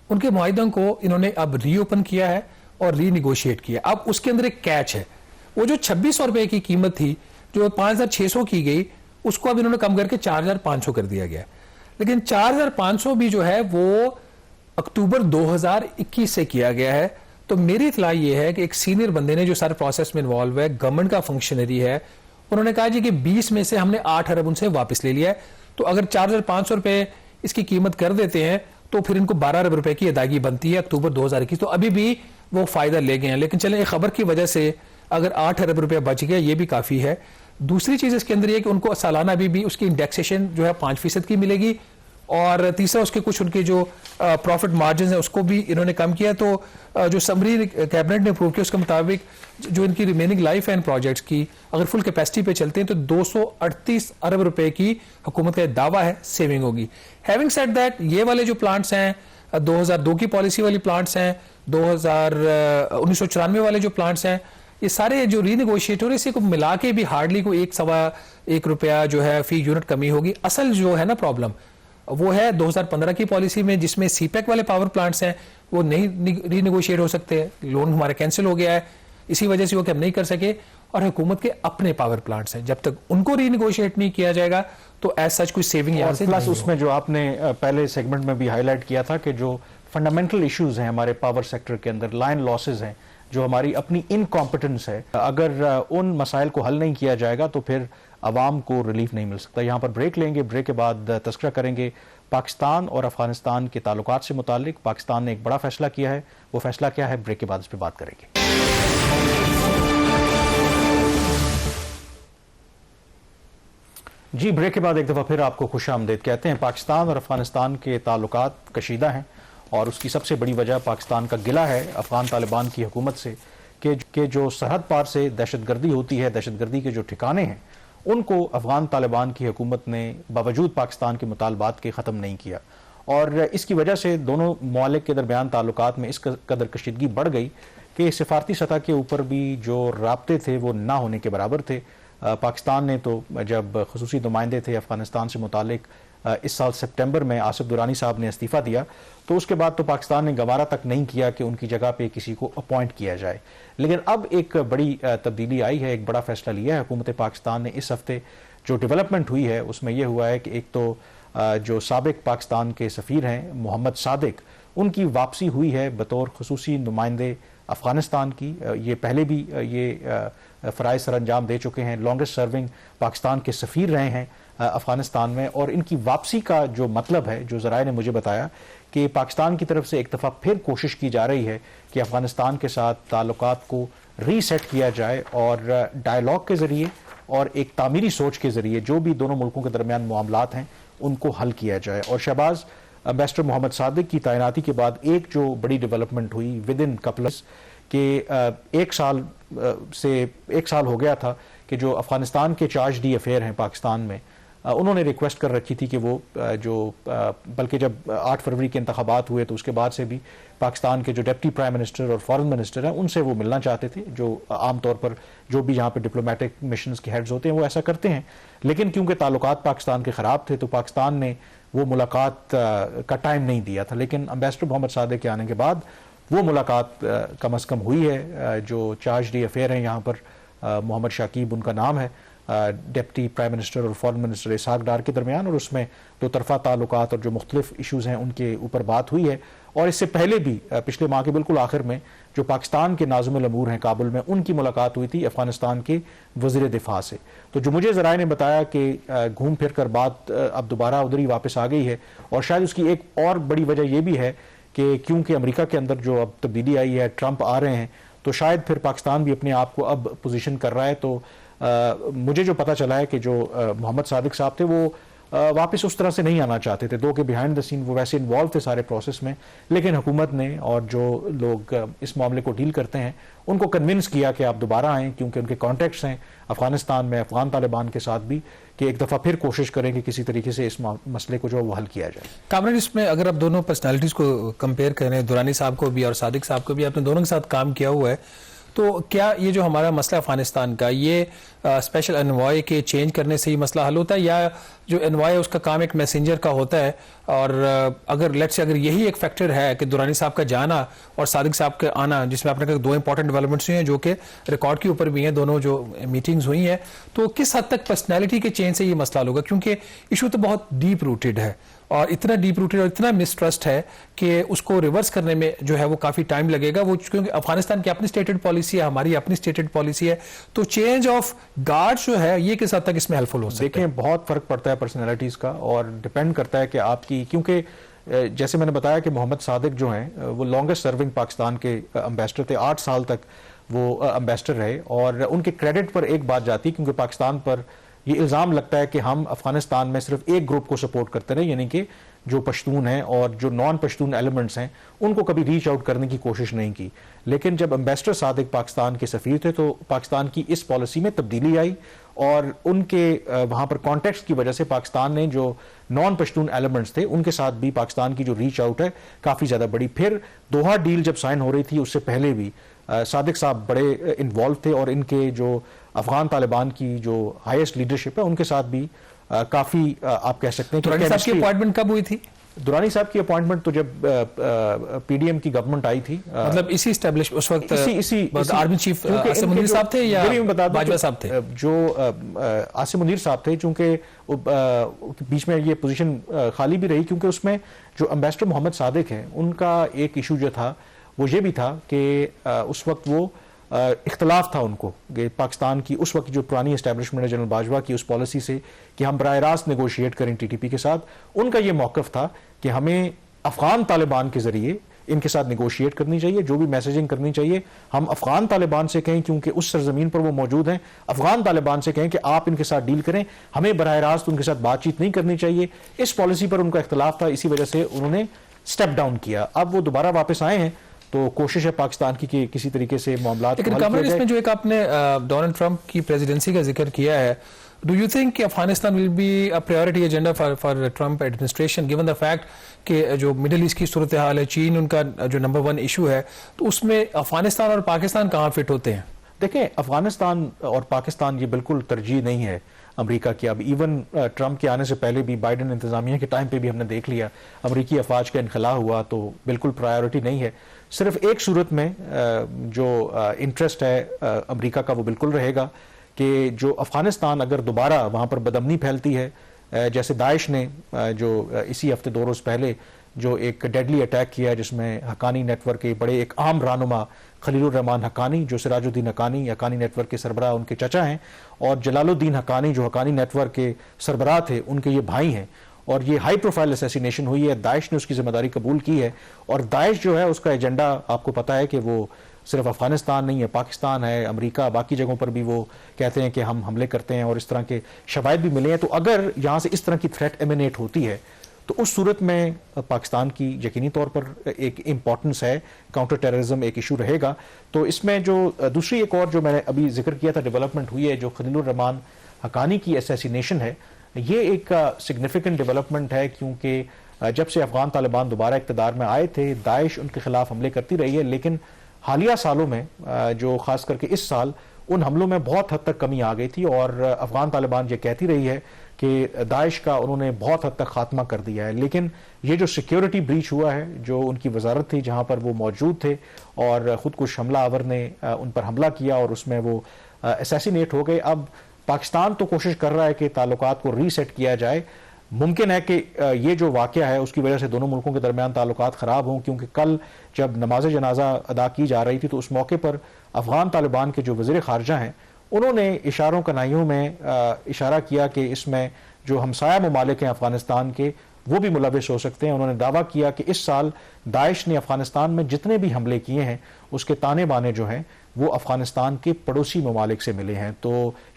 उनके मुआहिदों को इन्होंने अब रीओपन किया है और रीनिगोशिएट किया। अब उसके अंदर एक कैच है, वो जो 2600 रुपए की कीमत थी जो 5600 की गई, उसको अब इन्होंने कम करके 4500 कर दिया गया। लेकिन 4500 भी जो है वो अक्टूबर 2021 से किया गया है। तो मेरी इतला ये है कि एक सीनियर बंदे ने जो सारे प्रोसेस में इन्वॉल्व है, गवर्नमेंट का फंक्शनरी है, उन्होंने कहा जी कि 20 में से हमने 8 अरब उनसे वापस ले लिया है। तो अगर 4500 रुपए इसकी कीमत कर देते हैं तो फिर इनको 12 अरब रुपए की अदायगी बनती है अक्टूबर 2021। तो अभी भी वो फायदा ले गए हैं। लेकिन चलें, एक खबर की वजह से अगर 8 अरब रुपया बच गया, ये भी काफी है। दूसरी चीज इसके अंदर ये कि उनको सालाना अभी भी उसकी इंडेक्सेशन जो है 5% की मिलेगी, और तीसरा उसके कुछ उनके जो प्रॉफिट मार्जिन है उसको भी इन्होंने कम किया। तो जो समरी कैबिनेट ने अप्रूव किया उसके मुताबिक जो इनकी रिमेनिंग लाइफ है इन प्रोजेक्ट्स की, अगर फुल कैपेसिटी पे चलते हैं तो 238 अरब रुपए की हुकूमत का दावा है सेविंग होगी। हैविंग सेड दैट, ये वाले जो प्लांट्स हैं 2002 की पॉलिसी वाली प्लांट्स हैं, 1994 वाले जो प्लांट्स हैं, ये सारे जो रीनेगोशिएट हो रहे, इसी को मिला के भी हार्डली को 1-1.25 रुपया जो है फी यूनिट कमी होगी। असल जो है ना प्रॉब्लम वो है 2015 की पॉलिसी में, जिसमें सीपैक वाले पावर प्लांट्स हैं वो नहीं रीनेगोशिएट हो सकते, लोन हमारा कैंसिल हो गया है, इसी वजह से वो कि हम नहीं कर सके। और हुकूमत के अपने पावर प्लांट्स हैं, जब तक उनको रीनेगोशिएट नहीं किया जाएगा तो एज सच कोई सेविंग यहाँ से प्लस उसमें जो आपने पहले सेगमेंट में भी हाईलाइट किया था कि जो फंडामेंटल इश्यूज हैं हमारे पावर सेक्टर के अंदर, लाइन लॉसेज हैं, जो हमारी अपनी इनकॉम्पिटेंस है, अगर उन मसाइल को हल नहीं किया जाएगा तो फिर अवाम को रिलीफ नहीं मिल सकता। यहाँ पर ब्रेक लेंगे, ब्रेक के बाद तस्करा करेंगे पाकिस्तान और अफगानिस्तान के ताल्लुकात से मुतालिक। पाकिस्तान ने एक बड़ा फैसला किया है, वो फैसला क्या है, ब्रेक के बाद इस पर बात करेंगे। जी, ब्रेक के बाद एक दफ़ा फिर आपको खुशामदीद कहते हैं। पाकिस्तान और अफगानिस्तान के ताल्लुकात कशीदा हैं और उसकी सबसे बड़ी वजह पाकिस्तान का गिला है अफगान तालिबान की हुकूमत से कि जो सरहद पार से दहशतगर्दी होती है, दहशतगर्दी के जो ठिकाने हैं, उनको अफगान तालिबान की हुकूमत ने बावजूद पाकिस्तान के मुतालबात के ख़त्म नहीं किया। और इसकी वजह से दोनों मुआलिक के दरमियान ताल्लुकात में इस कदर कशीदगी बढ़ गई कि सिफारती सतह के ऊपर भी जो राब्ते थे वो ना होने के बराबर थे। पाकिस्तान ने तो जब खसूसी नुमाइंदे थे अफगानिस्तान से मुतालिक इस साल सितंबर में आसिफ दुरानी साहब ने इस्तीफ़ा दिया, तो उसके बाद तो पाकिस्तान ने गवारा तक नहीं किया कि उनकी जगह पे किसी को अपॉइंट किया जाए। लेकिन अब एक बड़ी तब्दीली आई है, एक बड़ा फैसला लिया है हुकूमत पाकिस्तान ने। इस हफ्ते जो डेवलपमेंट हुई है उसमें यह हुआ है कि एक तो जो साबिक पाकिस्तान के सफ़ीर हैं मोहम्मद सादिक, उनकी वापसी हुई है बतौर खसूसी नुमाइंदे अफगानिस्तान की। ये पहले भी ये फ़राइज़ सर अंजाम दे चुके हैं, लॉन्गेस्ट सर्विंग पाकिस्तान के सफ़ीर रहे हैं अफगानिस्तान में। और इनकी वापसी का जो मतलब है, जो ज़राए ने मुझे बताया कि पाकिस्तान की तरफ से एक दफ़ा फिर कोशिश की जा रही है कि अफगानिस्तान के साथ ताल्लुकात को रीसेट किया जाए और डायलॉग के ज़रिए और एक तामीरी सोच के ज़रिए जो भी दोनों मुल्कों के दरमियान मामलात हैं उनको हल किया जाए। और शहबाज एम्बेसडर मोहम्मद सादिक की तैनाती के बाद एक जो बड़ी डेवलपमेंट हुई विद इन कपल्स के एक साल हो गया था कि जो अफगानिस्तान के चार्ज डी अफेयर हैं पाकिस्तान में, उन्होंने रिक्वेस्ट कर रखी थी कि वो बल्कि जब 8 फरवरी के इंतखाबात हुए तो उसके बाद से भी पाकिस्तान के जो डिप्टी प्राइम मिनिस्टर और फॉरेन मिनिस्टर हैं उनसे वो मिलना चाहते थे, जो आमतौर पर जो भी यहाँ पे डिप्लोमेटिक मिशंस के हेड्स होते हैं वो ऐसा करते हैं। लेकिन क्योंकि ताल्लुकात पाकिस्तान के ख़राब थे तो पाकिस्तान ने वो मुलाकात का टाइम नहीं दिया था। लेकिन एम्बेसडर मोहम्मद सादिक के आने के बाद वो मुलाकात कम अज़ कम हुई है। जो चार्ज डी अफेयर हैं यहाँ पर मोहम्मद शाकीब उनका नाम है, डिप्टी प्राइम मिनिस्टर और फॉरेन मिनिस्टर इसहाक डार के दरमियान, और उसमें दो तरफा ताल्लुकात और जो मुख्तलिफ इशूज़ हैं उनके ऊपर बात हुई है। और इससे पहले भी पिछले माह के बिल्कुल आखिर में जो पाकिस्तान के नाज़िमुल अमूर हैं काबुल में, उनकी मुलाकात हुई थी अफगानिस्तान के वज़ीर दिफा से। तो जो मुझे ज़राए ने बताया कि घूम फिर कर बात अब दोबारा उधर ही वापस आ गई है। और शायद उसकी एक और बड़ी वजह यह भी है कि क्योंकि अमेरिका के अंदर जो अब तब्दीली आई है, ट्रंप आ रहे हैं, तो शायद फिर पाकिस्तान भी अपने आप को अब पोजीशन कर रहा है। तो मुझे जो पता चला है कि जो मोहम्मद सादिक साहब थे वो वापस उस तरह से नहीं आना चाहते थे। दो के बिहाइंड द सीन वो वैसे इन्वॉल्व थे सारे प्रोसेस में, लेकिन हुकूमत ने और जो लोग इस मामले को डील करते हैं उनको कन्विंस किया कि आप दोबारा आएँ, क्योंकि उनके कॉन्टैक्ट्स हैं अफगानिस्तान में अफगान तालिबान के साथ भी, कि एक दफ़ा फिर कोशिश करें कि किसी तरीके से इस मसले को जो वो हल किया जाए। कामरान, इसमें अगर आप दोनों पर्सनालिटीज़ को कंपेयर करें, दुरानी साहब को भी और सादिक साहब को भी, आपने दोनों के साथ काम किया हुआ है, तो क्या ये जो हमारा मसला अफगानिस्तान का, ये स्पेशल एनवॉय के चेंज करने से ही मसला हल होता है, या जो एनवॉय है उसका काम एक मैसेंजर का होता है? और अगर लेट्स से अगर यही एक फैक्टर है कि दुरानी साहब का जाना और सादिक साहब का आना, जिसमें आपने कहा दो इंपॉर्टेंट डेवलपमेंट्स हुई हैं जो कि रिकॉर्ड के ऊपर भी हैं, दोनों जो मीटिंग्स हुई हैं, तो किस हद तक पर्सनैलिटी के चेंज से ये मसला होगा? क्योंकि इशू तो बहुत डीप रूटेड है, और इतना डीप रूटेड और इतना मिसट्रस्ट है कि उसको रिवर्स करने में जो है वो काफ़ी टाइम लगेगा। वो क्योंकि अफगानिस्तान की अपनी स्टेटेड पॉलिसी है, हमारी अपनी स्टेटेड पॉलिसी है, तो चेंज ऑफ गार्ड जो है ये किस हद तक इसमें हेल्पफुल हो सकता है? देखें, बहुत फ़र्क पड़ता है पर्सनैलिटीज़ का, और डिपेंड करता है कि आपकी, क्योंकि जैसे मैंने बताया कि मोहम्मद सादिक जो हैं वो लॉन्गेस्ट सर्विंग पाकिस्तान के एम्बेसडर थे, 8 साल तक वो एम्बेसडर रहे, और उनके क्रेडिट पर एक बात जाती है, क्योंकि पाकिस्तान पर ये इल्ज़ाम लगता है कि हम अफगानिस्तान में सिर्फ एक ग्रुप को सपोर्ट करते रहे, यानी कि जो पश्तून हैं और जो नॉन पश्तून एलिमेंट्स हैं उनको कभी रीच आउट करने की कोशिश नहीं की। लेकिन जब एम्बेसडर सादिक पाकिस्तान के सफ़ीर थे तो पाकिस्तान की इस पॉलिसी में तब्दीली आई, और उनके वहाँ पर कॉन्टेक्स्ट की वजह से पाकिस्तान ने जो नॉन पश्तून एलिमेंट्स थे उनके साथ भी पाकिस्तान की जो रीच आउट है काफ़ी ज़्यादा बड़ी। फिर दोहा डील जब साइन हो रही थी उससे पहले भी सादिक साहब बड़े इन्वॉल्व थे, और इनके जो अफगान तालिबान की जो हाईएस्ट लीडरशिप है उनके साथ भी काफ़ी आप कह सकते हैं कि दुरानी साहब की अपॉइंटमेंट कब हुई थी? दुरानी साहब की अपॉइंटमेंट तो जब पीडीएम की गवर्नमेंट आई थी, मतलब इसी एस्टैब्लिश उस वक्त इसी आर्मी चीफ आसिम मुनीर साहब थे या बाजवा साहब थे? जो आसिम मुनीर साहब थे, चूंकि बीच में ये पोजीशन खाली भी रही, क्योंकि उसमें जो एम्बेसडर मोहम्मद सादिक हैं उनका एक इशू जो था वो ये भी था कि उस वक्त वो इख्तलाफ था उनको कि पाकिस्तान की उस वक्त जो पुरानी एस्टैब्लिशमेंट है जनरल बाजवा की उस पॉलिसी से कि हम बराह रास्त नेगोशिएट करें टीटीपी के साथ, उनका ये मौक़िफ़ था कि हमें अफगान तालिबान के ज़रिए इनके साथ नेगोशिएट करनी चाहिए, जो भी मैसेजिंग करनी चाहिए हम अफगान तालिबान से कहें, क्योंकि उस सरजमीन पर वो मौजूद हैं, अफगान तालिबान से कहें कि आप इनके साथ डील करें, हमें बराह रास्त उनके साथ बातचीत नहीं करनी चाहिए। इस पॉलिसी पर उनका इख्तलाफ था, इसी वजह से उन्होंने स्टेप डाउन किया। अब वो दोबारा वापस आए हैं, तो कोशिश है पाकिस्तान की कि किसी तरीके से मामला। लेकिन कामरान, इसमें जो एक आपने डोनाल्ड ट्रंप की प्रेसिडेंसी का जिक्र किया है, डू यू थिंक कि Afghanistan will be a priority agenda for Trump administration, given the fact कि जो मिडिल ईस्ट की सूरत हाल है, चीन उनका जो नंबर 1 इशू है, तो उसमें अफगानिस्तान और पाकिस्तान कहाँ फिट होते हैं? देखें, अफगानिस्तान और पाकिस्तान ये बिल्कुल तरजीह नहीं है अमेरिका की। अब इवन ट्रंप के आने से पहले भी बाइडन इंतजामिया के टाइम पे भी हमने देख लिया अमेरिकी अफवाज का इनखला हुआ, तो बिल्कुल प्रायोरिटी नहीं है। सिर्फ एक सूरत में जो इंटरेस्ट है अमेरिका का वो बिल्कुल रहेगा कि जो अफगानिस्तान अगर दोबारा वहाँ पर बदअमनी फैलती है, जैसे दाइश ने जो इसी हफ्ते 2 रोज़ पहले जो एक डेडली अटैक किया जिसमें हक्कानी नेटवर्क के बड़े एक आम रहनुमा खलीलुर रहमान हक्कानी, जो सिराजुद्दीन हक्कानी हक्कानी नेटवर्क के सरबराह उनके चचा हैं, और जलालुद्दीन हक्कानी जो हक्कानी नेटवर्क के सरबराह थे उनके ये भाई हैं, और ये हाई प्रोफाइल असैसिनेशन हुई है। दाइश ने उसकी जिम्मेदारी कबूल की है, और दाइश जो है उसका एजेंडा आपको पता है कि वो सिर्फ अफगानिस्तान नहीं है, पाकिस्तान है, अमेरिका, बाकी जगहों पर भी वो कहते हैं कि हम हमले करते हैं, और इस तरह के शवाहिद भी मिले हैं। तो अगर यहाँ से इस तरह की थ्रेट एमिनेट होती है तो उस सूरत में पाकिस्तान की यकीनी तौर पर एक इम्पॉर्टेंस है, काउंटर टेररिज्म एक इशू रहेगा। तो इसमें जो दूसरी एक और जो मैंने अभी जिक्र किया था डेवलपमेंट हुई है, जो खलीलुर रहमान हक्कानी की असैसिनेशन है, ये एक सिग्निफिकेंट डेवलपमेंट है, क्योंकि जब से अफगान तालिबान दोबारा इक़्तिदार में आए थे दाइश उनके खिलाफ हमले करती रही है, लेकिन हालिया सालों में जो खास करके इस साल उन हमलों में बहुत हद तक कमी आ गई थी, और अफगान तालिबान ये कहती रही है कि दाइश का उन्होंने बहुत हद तक खात्मा कर दिया है। लेकिन ये जो सिक्योरिटी ब्रीच हुआ है, जो उनकी वजारत थी जहाँ पर वो मौजूद थे और ख़ुद कुछ हमला आवर ने उन पर हमला किया और उसमें वो असैसिनेट हो गए। अब पाकिस्तान तो कोशिश कर रहा है कि ताल्लुकात को रीसेट किया जाए। मुमकिन है कि ये जो वाक़या है उसकी वजह से दोनों मुल्कों के दरमियान ताल्लुकात ख़राब हों, क्योंकि कल जब नमाज जनाजा अदा की जा रही थी तो उस मौके पर अफगान तालिबान के जो वज़ीर ख़ारजा हैं उन्होंने इशारों कनाइयों में इशारा किया कि इसमें जो हमसाया ममालिक हैं अफगानिस्तान के वो भी मुलविस हो सकते हैं। उन्होंने दावा किया कि इस साल दाइश ने अफगानिस्तान में जितने भी हमले किए हैं उसके ताने बाने जो हैं वो अफगानिस्तान के पड़ोसी ममालिक से मिले हैं। तो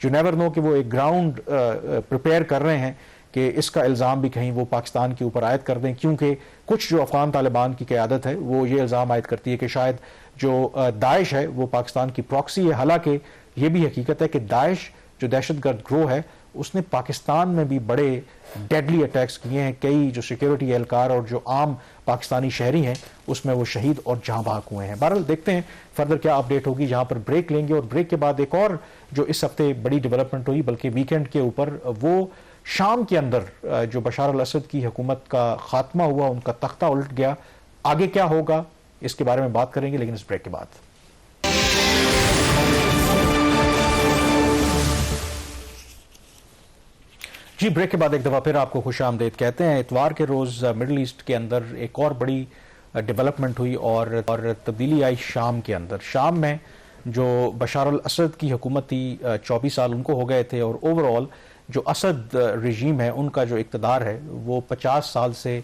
यू नेवर नो कि वो एक ग्राउंड प्रिपेयर कर रहे हैं कि इसका इल्ज़ाम भी कहीं वो पाकिस्तान के ऊपर आयद कर दें, क्योंकि कुछ जो अफगान तालिबान की क़यादत है वो ये इल्ज़ाम आयद करती है कि शायद जो दाइश है वो पाकिस्तान की प्रॉक्सी है। हालांकि ये भी हकीकत है कि दाइश जो दहशतगर्द ग्रोह है उसने पाकिस्तान में भी बड़े डेडली अटैक्स किए हैं। कई जो सिक्योरिटी एहलकार और जो आम पाकिस्तानी शहरी हैं उसमें वो शहीद और जहां भाग हुए हैं। बहरहाल देखते हैं फर्दर क्या अपडेट होगी। जहां पर ब्रेक लेंगे और ब्रेक के बाद एक और जो इस हफ्ते बड़ी डेवलपमेंट हुई, बल्कि वीकेंड के ऊपर, वो शाम के अंदर जो बशार अल असद की हुकूमत का खात्मा हुआ, उनका तख्ता उलट गया। आगे क्या होगा इसके बारे में बात करेंगे, लेकिन इस ब्रेक के बाद। जी, ब्रेक के बाद एक दफा फिर आपको खुश आमदेद कहते हैं। इतवार के रोज मिडल ईस्ट के अंदर एक और बड़ी डेवलपमेंट हुई और तब्दीली आई शाम के अंदर। शाम में जो बशार अल असद की हुकूमत थी, 24 साल उनको हो गए थे और ओवरऑल जो असद रजीम है उनका जो इक़्तिदार है वो 50 साल से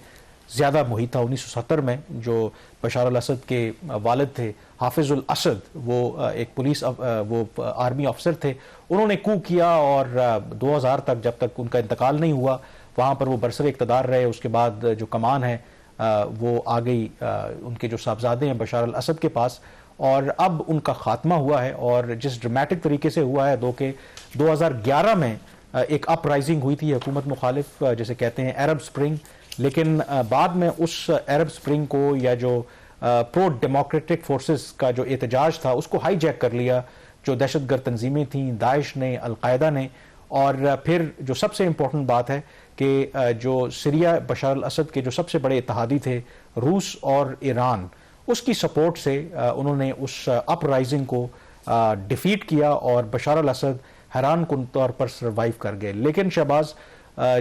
ज़्यादा मुहित था। 1970 में जो बशार अल असद के वालिद थे हाफिजुल असद, वो एक पुलिस वो आर्मी अफसर थे, उन्होंने कू किया और 2000 तक, जब तक उनका इंतकाल नहीं हुआ, वहाँ पर वो बरसर इक़्तिदार रहे। उसके बाद जो कमान है वो आ गई उनके जो साहबजादे हैं बशार अल असद के पास, और अब उनका खात्मा हुआ है। और जिस ड्रामेटिक तरीके से हुआ है 2011 में एक अपराइजिंग हुई थी हुकूमत मुखालिफ, जैसे कहते हैं अरब स्प्रिंग, लेकिन बाद में उस अरब स्प्रिंग को या जो प्रो डेमोक्रेटिक फोर्सेस का जो एहतजाज था उसको हाईजैक कर लिया जो दहशतगर्द तंजीमें थीं, दाइश ने, अलकायदा ने। और फिर जो सबसे इम्पोर्टेंट बात है कि जो सीरिया बशार अल असद के जो सबसे बड़े इत्तेहादी थे रूस और ईरान, उसकी सपोर्ट से उन्होंने उस अपराइजिंग को डिफीट किया और बशार अल असद हैरान कुन तौर पर सर्वाइव कर गए। लेकिन शहबाज,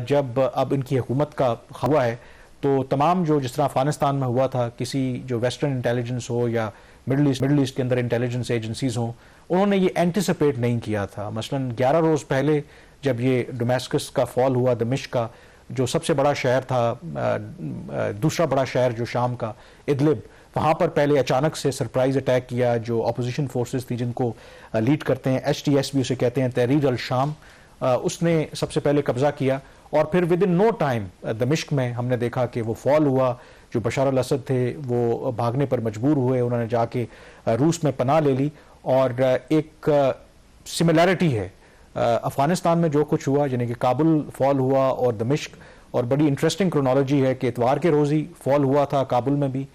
जब अब इनकी हुकूमत का हुआ है तो तमाम जो जिस तरह अफगानिस्तान में हुआ था, किसी जो वेस्टर्न इंटेलिजेंस हो या मिडल ईस्ट के अंदर इंटेलिजेंस एजेंसीज हों, उन्होंने ये एंटिसिपेट नहीं किया था। मसलन 11 रोज़ पहले जब ये डोमेस्कस का फॉल हुआ, दमिश्क का जो सबसे बड़ा शहर था, दूसरा बड़ा शहर जो शाम का इदलिब, वहाँ पर पहले अचानक से सरप्राइज अटैक किया जो अपोजिशन फोर्सेस थी जिनको लीड करते हैं HTS भी उसे कहते हैं, तहरीर अल शाम, उसने सबसे पहले कब्जा किया। और फिर विद इन नो टाइम दमिश्क में हमने देखा कि वो फॉल हुआ। जो बशार अल असद थे वो भागने पर मजबूर हुए, उन्होंने जाके रूस में पनाह ले ली। और एक सिमिलैरिटी है अफगानिस्तान में जो कुछ हुआ, यानी कि काबुल फॉल हुआ और दमिश्क, और बड़ी इंटरेस्टिंग क्रोनोलॉजी है कि इतवार के रोज़ ही फॉल हुआ था काबुल में भी,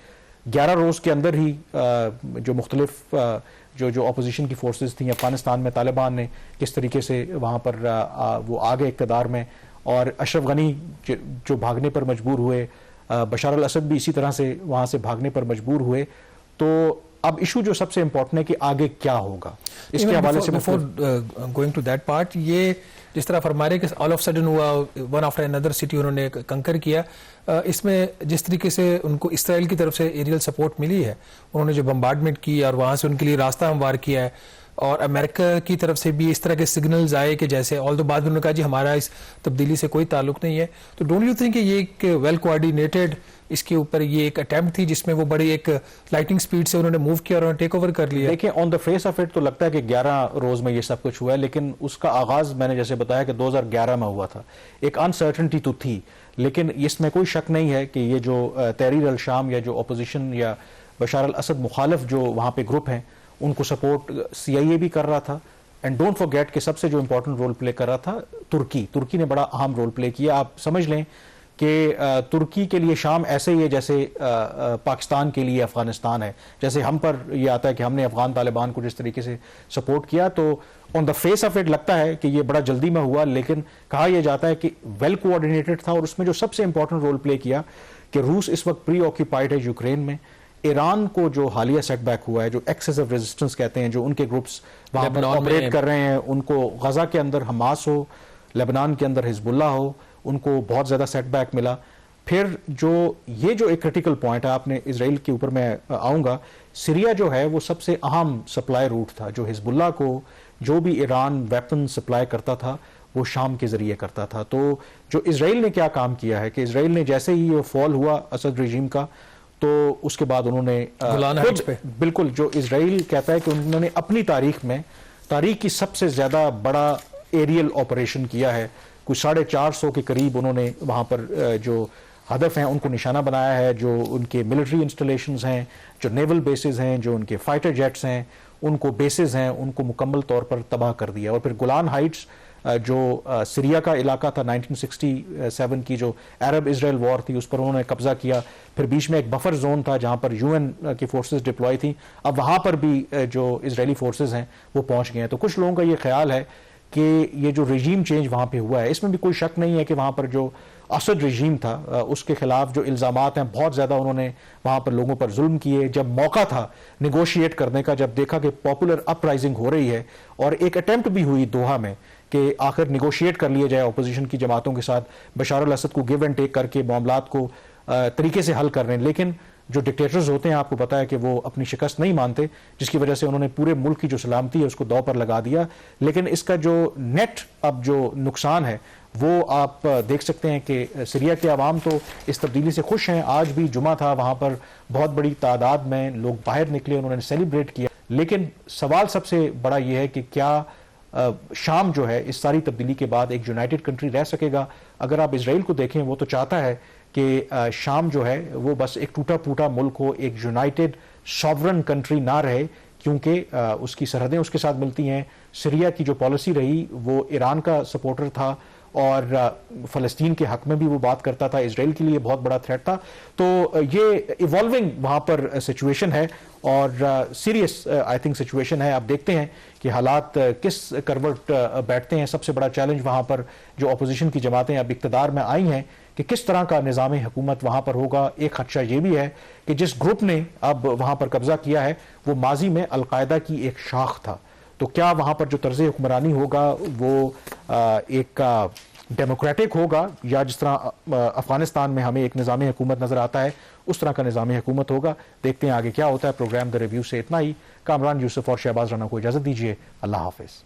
11 रोज़ के अंदर ही जो मुख्तलिफ जो अपोजिशन की फोर्सेस थी अफगानिस्तान में, तालिबान ने किस तरीके से वहाँ पर वो आ गए इक़्तिदार में, और अशरफ गनी जो भागने पर मजबूर हुए, बशार अल असद भी इसी तरह से वहाँ से भागने पर मजबूर हुए। तो अब इशू जो सबसे इम्पोर्टेंट है कि आगे क्या होगा, इसके हवाले से before going to that part, ये जिस तरह फरमा रहे कि ऑल ऑफ सडन हुआ, वन आफ्टर अनदर सिटी उन्होंने कंकर किया, इसमें जिस तरीके से उनको इसराइल की तरफ से एरियल सपोर्ट मिली है, उन्होंने जो बम्बार्डमेंट की और वहाँ से उनके लिए रास्ता हमवार किया है, और अमेरिका की तरफ से भी इस तरह के सिग्नल्स आए कि जैसे ऑल दो बाद में उन्होंने कहा जी हमारा इस तब्दीली से कोई ताल्लुक नहीं है। तो डोंट यू थिंक ये एक वेल कोऑर्डिनेटेड इसके ऊपर ये एक अटेम्प्ट थी जिसमें वो बड़ी एक लाइटिंग स्पीड से उन्होंने मूव किया और उन्होंने टेक ओवर कर लिया? देखिए, on the face of it तो लगता है कि 11 रोज में ये सब कुछ हुआ है, लेकिन उसका आगाज मैंने जैसे बताया कि 2011 में हुआ था। एक अनसर्टेनिटी तो थी, लेकिन इसमें कोई शक नहीं है कि ये जो तहरीर अल शाम या जो अपोजिशन या बशार अल असद मुखालिफ जो वहाँ पे ग्रुप हैं, उनको सपोर्ट CIA भी कर रहा था। एंड डोंट फॉरगेट कि सबसे जो इंपॉर्टेंट रोल प्ले कर रहा था तुर्की ने बड़ा अहम रोल प्ले किया। आप समझ लें कि तुर्की के लिए शाम ऐसे ही है जैसे पाकिस्तान के लिए अफगानिस्तान है। जैसे हम पर यह आता है कि हमने अफगान तालिबान को जिस तरीके से सपोर्ट किया, तो on the face of it लगता है कि ये बड़ा जल्दी में हुआ, लेकिन कहा यह जाता है कि वेल कोऑर्डिनेटेड था। और उसमें जो सबसे इंपॉर्टेंट रोल प्ले किया कि रूस इस वक्त प्री ऑक्यूपाइड है यूक्रेन में, ईरान को जो हालिया सेटबैक हुआ है, जो एक्सेसिव रेजिस्टेंस कहते हैं, जो उनके ग्रुप्स वहाँ पर ऑपरेट कर रहे हैं, उनको गजा के अंदर हमास हो, लेबनान के अंदर हिजबुल्लाह हो, उनको बहुत ज़्यादा सेटबैक मिला। फिर ये जो एक क्रिटिकल पॉइंट है, आपने इसराइल के ऊपर मैं आऊँगा, सीरिया जो है वो सबसे अहम सप्लाई रूट था। जो हिजबुल्लाह को जो भी ईरान वेपन सप्लाई करता था वो शाम के ज़रिए करता था। तो जो इसराइल ने क्या काम किया है कि इसराइल ने जैसे ही ये फॉल हुआ असद रजीम का, तो उसके बाद उन्होंने बिल्कुल, जो इसराइल कहता है कि उन्होंने अपनी तारीख की सबसे ज़्यादा बड़ा एरियल ऑपरेशन किया है कुछ 450 के करीब उन्होंने वहाँ पर जो हदफ हैं उनको निशाना बनाया है, जो उनके मिलिट्री इंस्टॉलेशंस हैं, जो नेवल बेसिस हैं, जो उनके फाइटर जेट्स हैं, उनको बेसिस हैं, उनको मुकम्मल तौर पर तबाह कर दिया। और फिर गोलान हाइट्स जो सीरिया का इलाका था 1967 की जो अरब इजराइल वॉर थी उस पर उन्होंने कब्जा किया। फिर बीच में एक बफर जोन था जहां पर यूएन की फोर्सेस डिप्लॉय थी, अब वहां पर भी जो इजरायली फोर्सेस हैं वो पहुंच गए हैं। तो कुछ लोगों का ये ख्याल है कि ये जो रजीम चेंज वहां पे हुआ है इसमें भी कोई शक नहीं है कि वहां पर जो असद रजीम था उसके खिलाफ जो इल्जामात हैं बहुत ज़्यादा उन्होंने वहां पर लोगों पर जुल्म किए। जब मौका था निगोशिएट करने का, जब देखा कि पॉपुलर अपराइजिंग हो रही है और एक अटेम्प्ट भी हुई दोहा में कि आखिर निगोशिएट कर लिया जाए अपोजिशन की जमातों के साथ, बशार अल असद को गिव एंड टेक करके मामलात को तरीके से हल कर रहे हैं। लेकिन जो डिक्टेटर्स होते हैं आपको पता है कि वो अपनी शिकस्त नहीं मानते, जिसकी वजह से उन्होंने पूरे मुल्क की जो सलामती है उसको दांव पर लगा दिया। लेकिन इसका जो नेट अब जो नुकसान है वो आप देख सकते हैं कि सीरिया के अवाम तो इस तब्दीली से खुश हैं। आज भी जुमा था, वहां पर बहुत बड़ी तादाद में लोग बाहर निकले, उन्होंने सेलिब्रेट किया। लेकिन सवाल सबसे बड़ा यह है कि क्या शाम जो है इस सारी तब्दीली के बाद एक यूनाइटेड कंट्री रह सकेगा? अगर आप इसराइल को देखें वो तो चाहता है कि शाम जो है वो बस एक टूटा फूटा मुल्क हो, एक यूनाइटेड सॉवरन कंट्री ना रहे, क्योंकि उसकी सरहदें उसके साथ मिलती हैं। सीरिया की जो पॉलिसी रही वो ईरान का सपोर्टर था और फ़लस्तीन के हक में भी वो बात करता था, इसराइल के लिए बहुत बड़ा थ्रेट था। तो ये इवॉल्विंग वहाँ पर सिचुएशन है और सीरियस आई थिंक सिचुएशन है। आप देखते हैं कि हालात किस करवट बैठते हैं। सबसे बड़ा चैलेंज वहाँ पर जो अपोजिशन की जमातें अब इक़्तिदार में आई हैं कि किस तरह का निज़ाम हुकूमत वहाँ पर होगा। एक खदशा ये भी है कि जिस ग्रुप ने अब वहाँ पर कब्जा किया है वो माजी में अलकायदा की एक शाख था, तो क्या वहाँ पर जो तर्ज हुक्मरानी होगा वो एक डेमोक्रेटिक होगा या जिस तरह अफगानिस्तान में हमें एक निज़ाम हुकूमत नज़र आता है उस तरह का निज़ाम हुकूमत होगा। देखते हैं आगे क्या होता है। प्रोग्राम द रिव्यू से इतना ही। कामरान यूसुफ और शहबाज राना को इजाज़त दीजिए। अल्लाह हाफिज़।